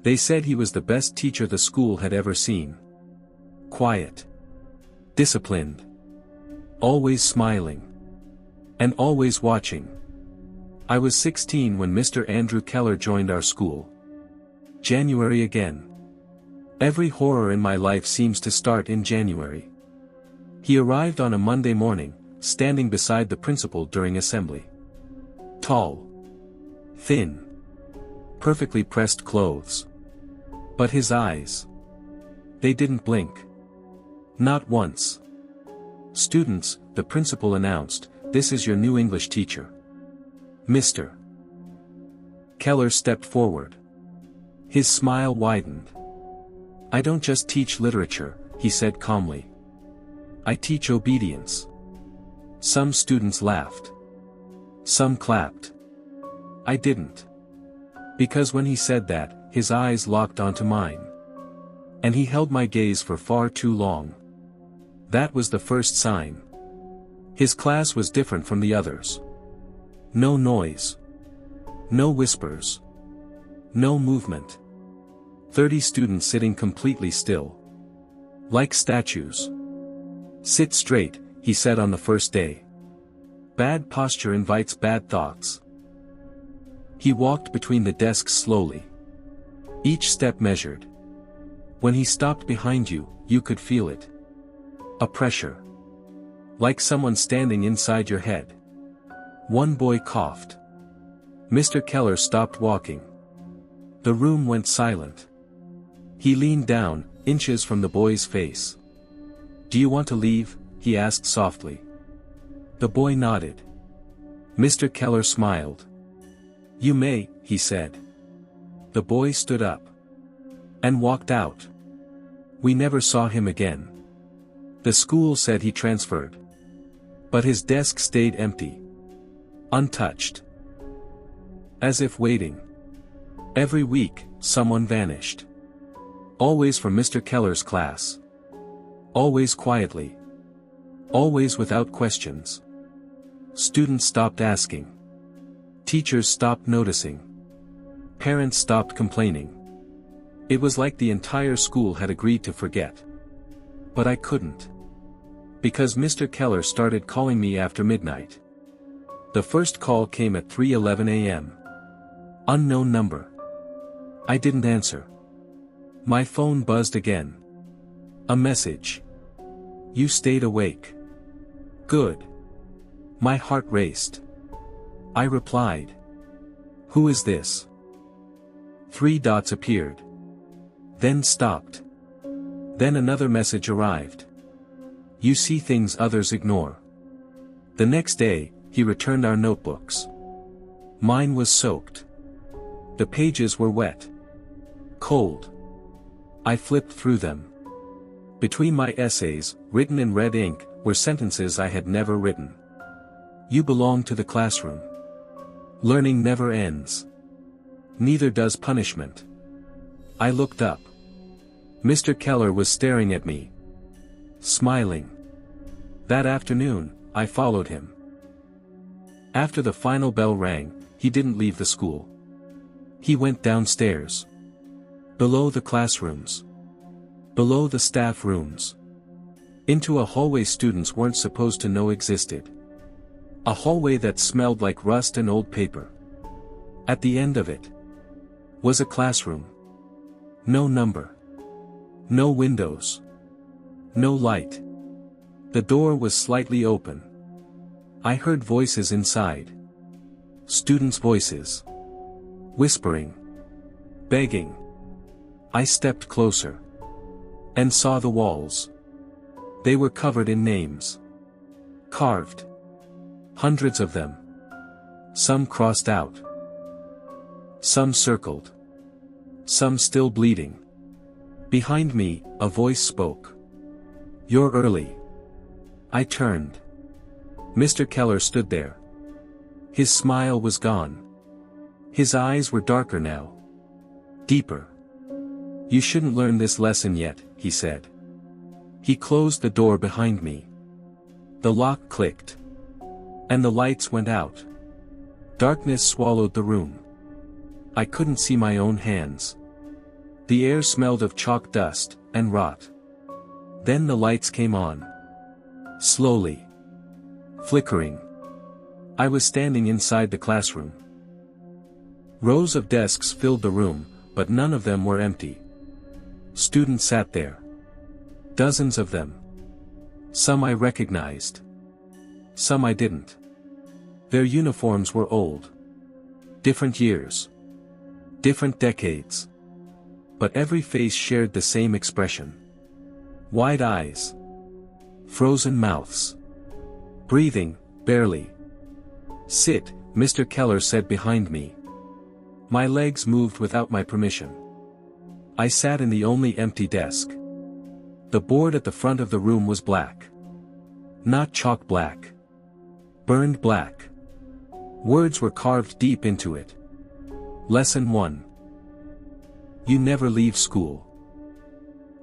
They said he was the best teacher the school had ever seen. Quiet. Disciplined. Always smiling. And always watching. I was 16 when Mr. Andrew Keller joined our school. January again. Every horror in my life seems to start in January. He arrived on a Monday morning, standing beside the principal during assembly. Tall. Thin. Perfectly pressed clothes. But his eyes. They didn't blink. Not once. "Students," the principal announced, "this is your new English teacher. Mr. Keller stepped forward. His smile widened. "I don't just teach literature," he said calmly. "I teach obedience." Some students laughed. Some clapped. I didn't. Because when he said that, his eyes locked onto mine. And he held my gaze for far too long. That was the first sign. His class was different from the others. No noise. No whispers. No movement. 30 students sitting completely still. Like statues. "Sit straight," he said on the first day. "Bad posture invites bad thoughts." He walked between the desks slowly. Each step measured. When he stopped behind you, you could feel it. A pressure. Like someone standing inside your head. One boy coughed. Mr. Keller stopped walking. The room went silent. He leaned down, inches from the boy's face. "Do you want to leave?" he asked softly. The boy nodded. Mr. Keller smiled. "You may," he said. The boy stood up. And walked out. We never saw him again. The school said he transferred. But his desk stayed empty. Untouched. As if waiting. Every week, someone vanished. Always from Mr. Keller's class. Always quietly. Always without questions. Students stopped asking. Teachers stopped noticing. Parents stopped complaining. It was like the entire school had agreed to forget. But I couldn't. Because Mr. Keller started calling me after midnight. The first call came at 3:11 a.m. Unknown number. I didn't answer. My phone buzzed again. A message. "You stayed awake. Good." My heart raced. I replied. "Who is this?" 3 dots appeared. Then stopped. Then another message arrived. "You see things others ignore." The next day, he returned our notebooks. Mine was soaked. The pages were wet. Cold. I flipped through them. Between my essays, written in red ink, were sentences I had never written. "You belong to the classroom. Learning never ends. Neither does punishment." I looked up. Mr. Keller was staring at me. Smiling. That afternoon, I followed him. After the final bell rang, he didn't leave the school. He went downstairs. Below the classrooms. Below the staff rooms. Into a hallway students weren't supposed to know existed. A hallway that smelled like rust and old paper. At the end of it was a classroom. No number. No windows. No light. The door was slightly open. I heard voices inside. Students' voices. Whispering. Begging. I stepped closer. And saw the walls. They were covered in names. Carved. Hundreds of them. Some crossed out. Some circled. Some still bleeding. Behind me, a voice spoke. "You're early." I turned. Mr. Keller stood there. His smile was gone. His eyes were darker now. Deeper. "You shouldn't learn this lesson yet," he said. He closed the door behind me. The lock clicked. And the lights went out. Darkness swallowed the room. I couldn't see my own hands. The air smelled of chalk dust and rot. Then the lights came on. Slowly. Flickering. I was standing inside the classroom. Rows of desks filled the room, but none of them were empty. Students sat there. Dozens of them. Some I recognized. Some I didn't. Their uniforms were old. Different years. Different decades. But every face shared the same expression. Wide eyes. Frozen mouths. Breathing, barely. "Sit," Mr. Keller said behind me. My legs moved without my permission. I sat in the only empty desk. The board at the front of the room was black. Not chalk black. Burned black. Words were carved deep into it. Lesson 1. You never leave school.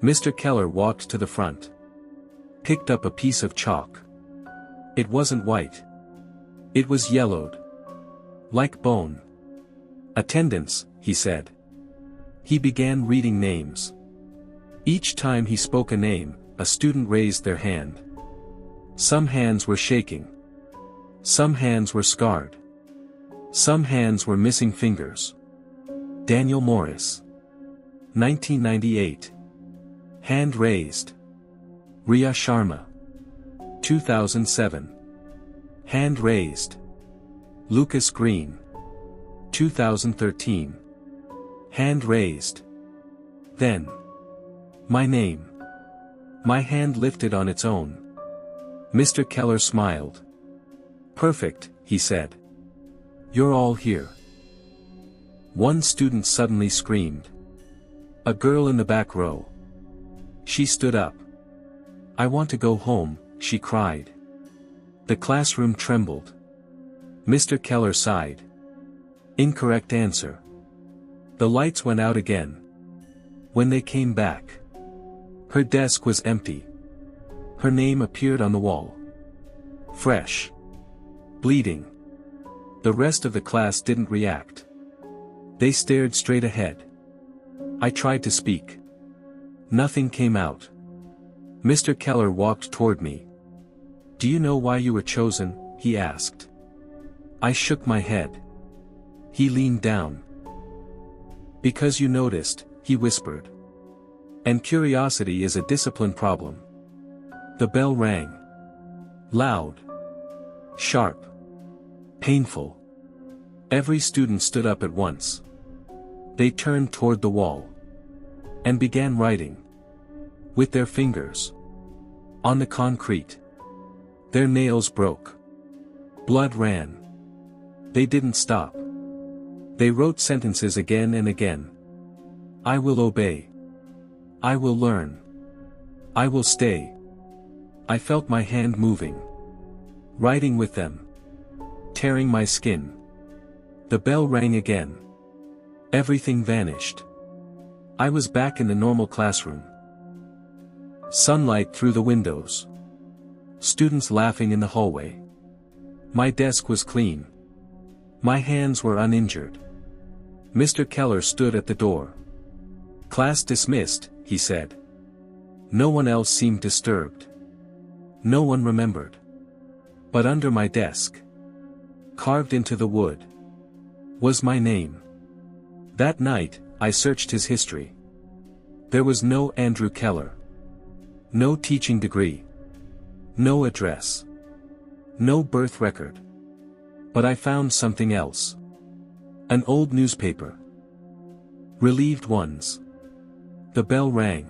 Mr. Keller walked to the front. Picked up a piece of chalk. It wasn't white. It was yellowed. Like bone. "Attendance," he said. He began reading names. Each time he spoke a name, a student raised their hand. Some hands were shaking. Some hands were scarred. Some hands were missing fingers. Daniel Morris. 1998. Hand raised. Riya Sharma. 2007. Hand raised. Lucas Green. 2013. Hand raised. Then. My name. My hand lifted on its own. Mr. Keller smiled. "Perfect," he said. "You're all here." One student suddenly screamed. A girl in the back row. She stood up. "I want to go home," she cried. The classroom trembled. Mr. Keller sighed. Incorrect answer. The lights went out again. When they came back, her desk was empty. Her name appeared on the wall. Fresh. Bleeding. The rest of the class didn't react. They stared straight ahead. I tried to speak. Nothing came out. Mr. Keller walked toward me. "Do you know why you were chosen?" he asked. I shook my head. He leaned down. "Because you noticed," he whispered. "And curiosity is a discipline problem." The bell rang. Loud. Sharp. Painful. Every student stood up at once. They turned toward the wall. And began writing. With their fingers. On the concrete. Their nails broke. Blood ran. They didn't stop. They wrote sentences again and again. "I will obey. I will learn. I will stay." I felt my hand moving. Writing with them. Tearing my skin. The bell rang again. Everything vanished. I was back in the normal classroom. Sunlight through the windows. Students laughing in the hallway. My desk was clean. My hands were uninjured. Mr. Keller stood at the door. "Class dismissed," he said. No one else seemed disturbed. No one remembered. But under my desk, carved into the wood, was my name. That night, I searched his history. There was no Andrew Keller. No teaching degree. No address. No birth record. But I found something else. An old newspaper. Relieved ones. The bell rang.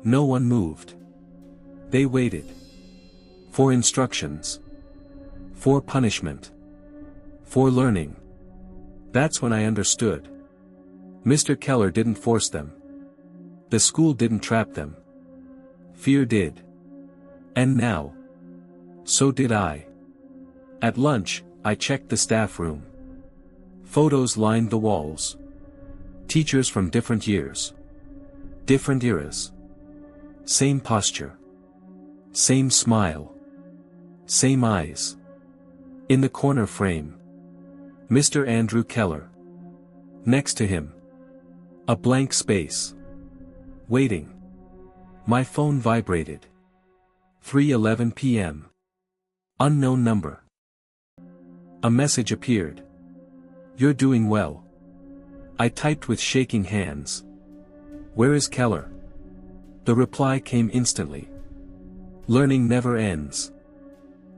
No one moved. They waited. For instructions. For punishment. For learning. That's when I understood. Mr. Keller didn't force them. The school didn't trap them. Fear did. And now. So did I. At lunch, I checked the staff room. Photos lined the walls. Teachers from different years. Different eras. Same posture. Same smile. Same eyes. In the corner frame. Mr. Andrew Keller. Next to him. A blank space. Waiting. My phone vibrated. 3:11 p.m. Unknown number. A message appeared. You're doing well. I typed with shaking hands. Where is Keller? The reply came instantly. Learning never ends.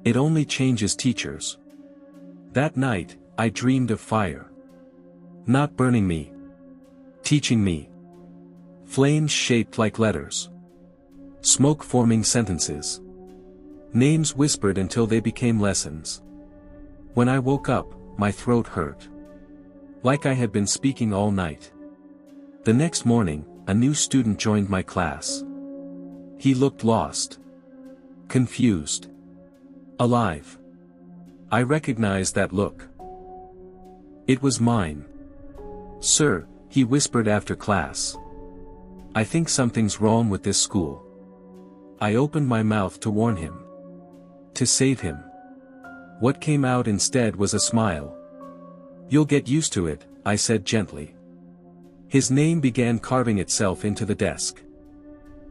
It only changes teachers. That night, I dreamed of fire. Not burning me. Teaching me. Flames shaped like letters. Smoke forming sentences. Names whispered until they became lessons. When I woke up, my throat hurt. Like I had been speaking all night. The next morning, a new student joined my class. He looked lost. Confused. Alive. I recognized that look. It was mine. Sir, he whispered after class. I think something's wrong with this school. I opened my mouth to warn him. To save him. What came out instead was a smile. You'll get used to it, I said gently. His name began carving itself into the desk.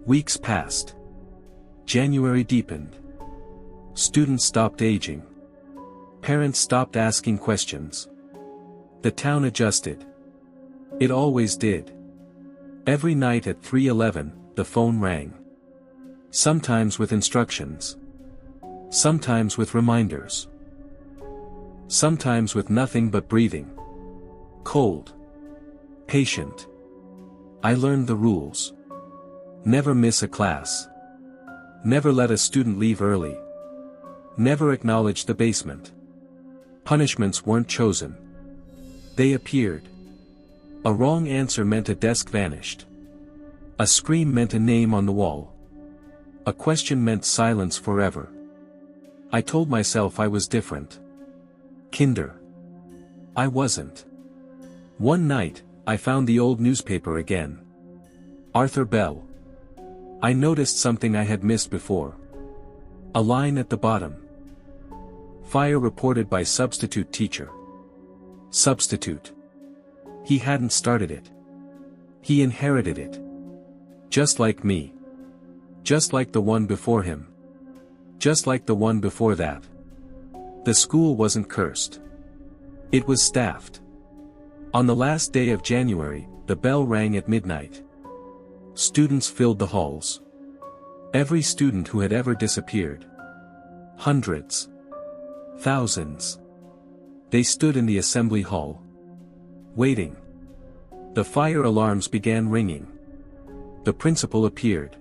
Weeks passed. January deepened. Students stopped aging. Parents stopped asking questions. The town adjusted. It always did. Every night at 3:11, the phone rang. Sometimes with instructions. Sometimes with reminders. Sometimes with nothing but breathing. Cold. Patient. I learned the rules. Never miss a class. Never let a student leave early. Never acknowledge the basement. Punishments weren't chosen. They appeared. A wrong answer meant a desk vanished. A scream meant a name on the wall. A question meant silence forever. I told myself I was different. Kinder. I wasn't. One night, I found the old newspaper again. Arthur Bell. I noticed something I had missed before. A line at the bottom. Fire reported by substitute teacher. Substitute. He hadn't started it. He inherited it. Just like me. Just like the one before him. Just like the one before that. The school wasn't cursed. It was staffed. On the last day of January, the bell rang at midnight. Students filled the halls. Every student who had ever disappeared. Hundreds. Thousands. They stood in the assembly hall. Waiting. The fire alarms began ringing. The principal appeared.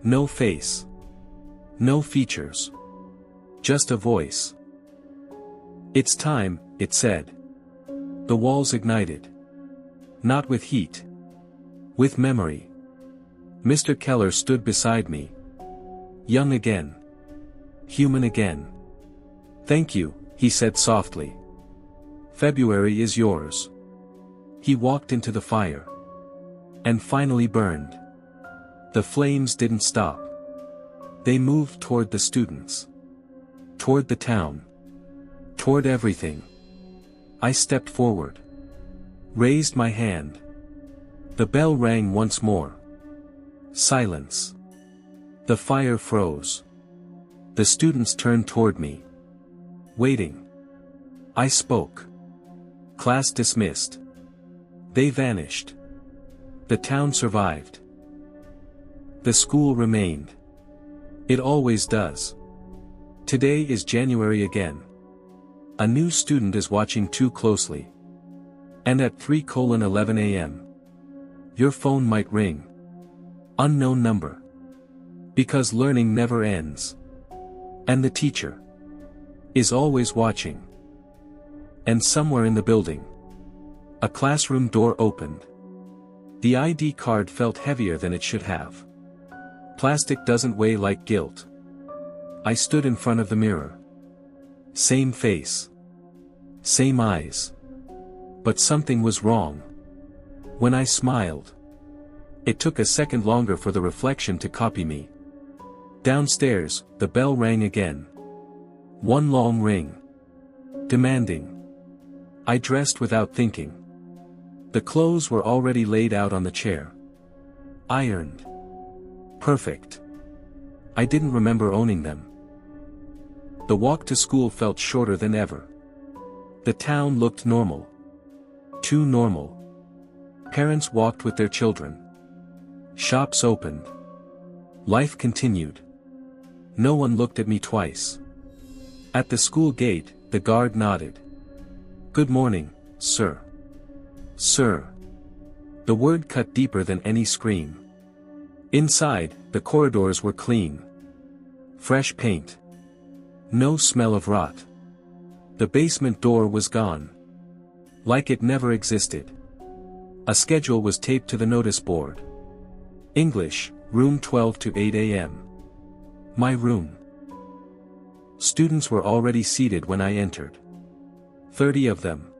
No face. No features. Just a voice. It's time, it said. The walls ignited. Not with heat. With memory. Mr. Keller stood beside me. Young again. Human again. Thank you, he said softly. February is yours. He walked into the fire. And finally burned. The flames didn't stop. They moved toward the students. Toward the town. Toward everything. I stepped forward. Raised my hand. The bell rang once more. Silence. The fire froze. The students turned toward me. Waiting. I spoke. Class dismissed. They vanished. The town survived. The school remained. It always does. Today is January again. A new student is watching too closely. And at 3:11 a.m. your phone might ring. Unknown number. Because learning never ends. And the teacher is always watching. And somewhere in the building, a classroom door opened. The ID card felt heavier than it should have. Plastic doesn't weigh like guilt. I stood in front of the mirror. Same face. Same eyes. But something was wrong. When I smiled, it took a second longer for the reflection to copy me. Downstairs, the bell rang again. One long ring. Demanding. I dressed without thinking. The clothes were already laid out on the chair. Ironed. Perfect. I didn't remember owning them. The walk to school felt shorter than ever. The town looked normal. Too normal. Parents walked with their children. Shops opened. Life continued. No one looked at me twice. At the school gate, the guard nodded. "Good morning, sir." Sir. The word cut deeper than any scream. Inside, the corridors were clean. Fresh paint. No smell of rot. The basement door was gone. Like it never existed. A schedule was taped to the notice board. English, room 12 to 8 a.m. My room. Students were already seated when I entered. 30 of them.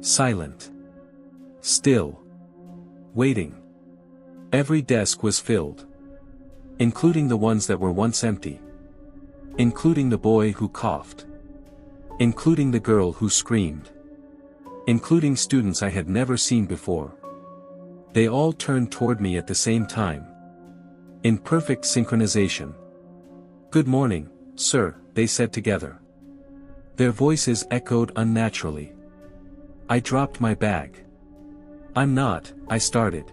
Silent. Still. Waiting. Every desk was filled. Including the ones that were once empty. Including the boy who coughed. Including the girl who screamed. Including students I had never seen before. They all turned toward me at the same time. In perfect synchronization. "Good morning, sir," they said together. Their voices echoed unnaturally. I dropped my bag. "I'm not," I started.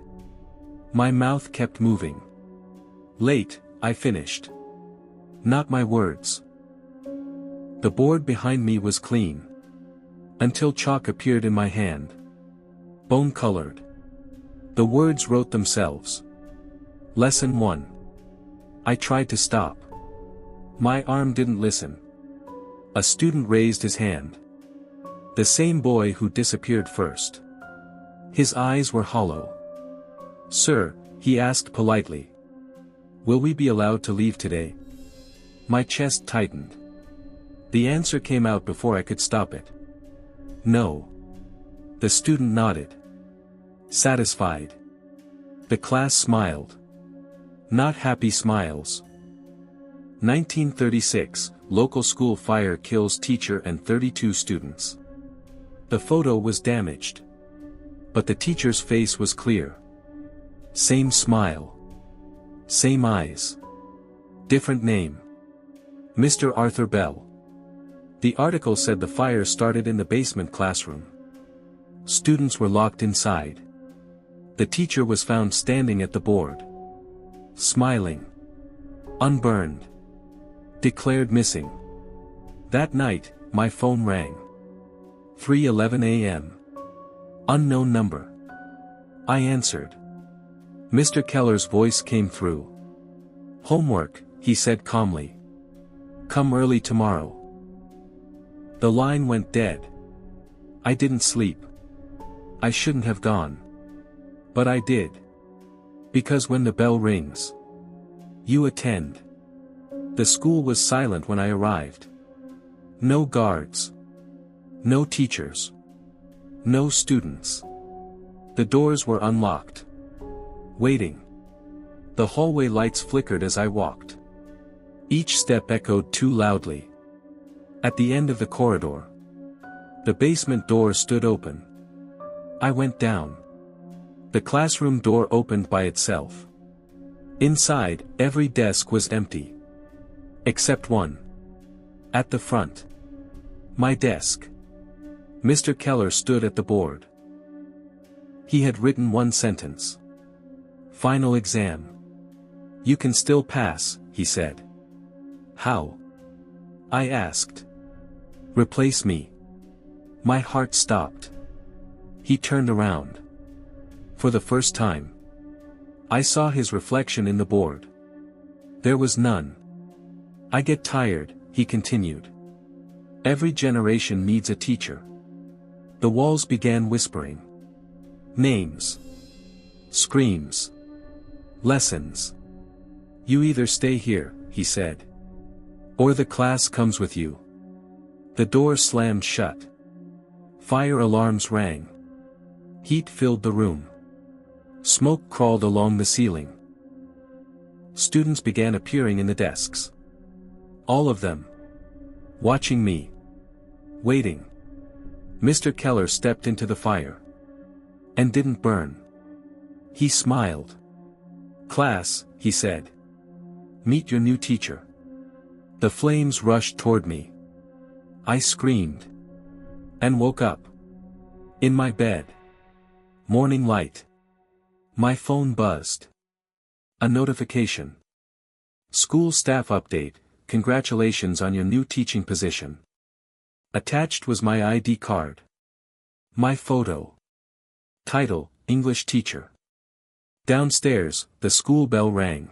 My mouth kept moving. "Late," I finished. Not my words. The board behind me was clean. Until chalk appeared in my hand. Bone-colored. The words wrote themselves. Lesson 1. I tried to stop. My arm didn't listen. A student raised his hand. The same boy who disappeared first. His eyes were hollow. "Sir," he asked politely. "Will we be allowed to leave today?" My chest tightened. The answer came out before I could stop it. "No." The student nodded. Satisfied. The class smiled. Not happy smiles. 1936, local school fire kills teacher and 32 students. The photo was damaged. But the teacher's face was clear. Same smile. Same eyes. Different name. Mr. Arthur Bell. The article said the fire started in the basement classroom. Students were locked inside. The teacher was found standing at the board. Smiling. Unburned. Declared missing. That night, my phone rang. 3:11 a.m. Unknown number. I answered. Mr. Keller's voice came through. "Homework," he said calmly. "Come early tomorrow." The line went dead. I didn't sleep. I shouldn't have gone. But I did. Because when the bell rings, you attend. The school was silent when I arrived. No guards. No teachers. No students. The doors were unlocked. Waiting. The hallway lights flickered as I walked. Each step echoed too loudly. At the end of the corridor, the basement door stood open. I went down. The classroom door opened by itself. Inside, every desk was empty. Except one. At the front. My desk. Mr. Keller stood at the board. He had written one sentence. Final exam. You can still pass, he said. How? I asked. Replace me. My heart stopped. He turned around. For the first time, I saw his reflection in the board. There was none. I get tired, he continued. Every generation needs a teacher. The walls began whispering. Names. Screams. Lessons. You either stay here, he said. Or the class comes with you. The door slammed shut. Fire alarms rang. Heat filled the room. Smoke crawled along the ceiling. Students began appearing in the desks. All of them. Watching me. Waiting. Mr. Keller stepped into the fire. And didn't burn. He smiled. "Class," he said. "Meet your new teacher." The flames rushed toward me. I screamed. And woke up. In my bed. Morning light. My phone buzzed. A notification. "School staff update, congratulations on your new teaching position." Attached was my ID card. My photo. Title, English teacher. Downstairs, the school bell rang.